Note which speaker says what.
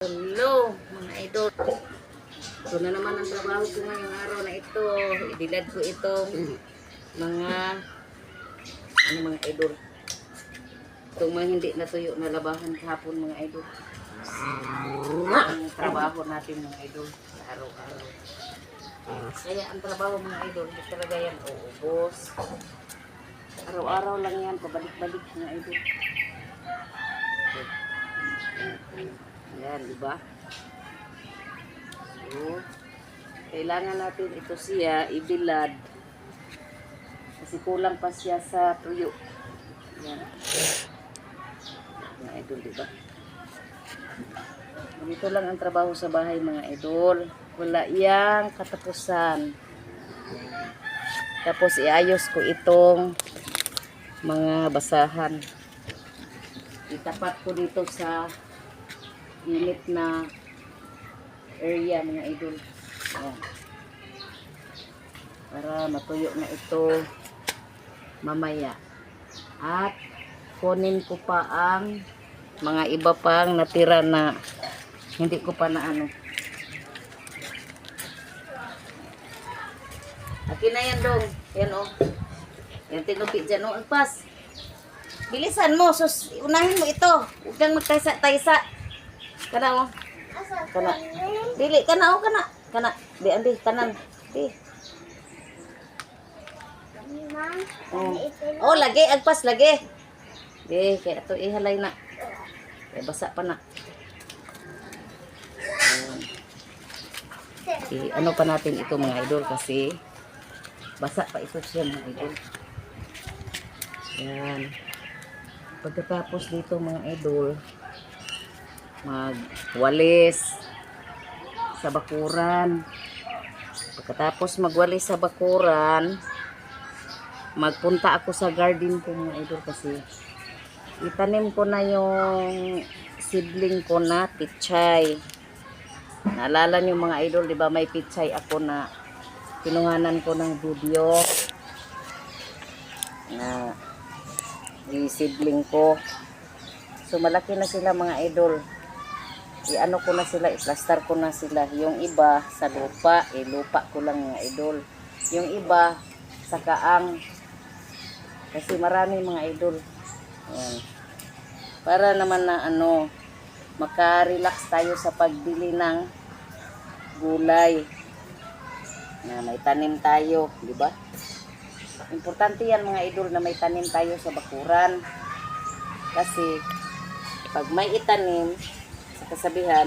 Speaker 1: Hello, mga idol. Ito na naman ang trabaho ko ngayong araw na ito. Ibilad ko itong mga idol. Itong mga hindi natuyo na labahan kahapon mga idol. Ang trabaho natin mga idol sa araw-araw. Kaya ang trabaho mga idol, hindi talaga yan uubos. Araw-araw lang yan, pabalik-balik mga idol. Ayan, di ba? So, kailangan natin ito siya ibilad. Kasi kulang pa siya sa tuyo. Ayan. Mga idol, di ba? Dito lang ang trabaho sa bahay mga idol. Wala iyang katapusan. Tapos iayos ko itong mga basahan. Itapat ko dito sa init na area mga idol. Ayan. Para matuyo na ito mamaya. At kunin ko pa ang mga iba pang natira na hindi ko pa na ano. Akin na yan dong. Yan o. Yan tinupi dyan o. Agpas. Bilisan mo. Sus, unahin mo ito. Huwag kang magtaysa-taysa. Kana mo. Kana. Dili, kana o, kana. Kana. Di, andi, kanan. Di. Oh, lagi. Agpas, lagi. Di, kaya ito ihalay na. Kaya basa pa na. Ano pa natin ito mga idol kasi basa pa ito siya mga idol. Yan. Pagkatapos dito mga idol, magwalis sa bakuran. Pagkatapos magwalis sa bakuran, magpunta ako sa garden ko mga idol kasi itanim ko na yung seedling ko na pichay. Naalala nyo mga idol, di ba may pichay ako na kinuhanan ko ng video na i-seedling ko. So malaki na sila mga idol. I-ano ko na sila, i-plaster ko na sila. Yung iba sa lupa, lupa ko lang mga idol. Yung iba sa kaang. Kasi marami mga idol. Ayan. Para naman na ano, maka-relax tayo sa pagbili ng gulay na may tanim tayo, di ba? Importante yan mga idol na may tanim tayo sa bakuran kasi pag may itanim sa kasabihan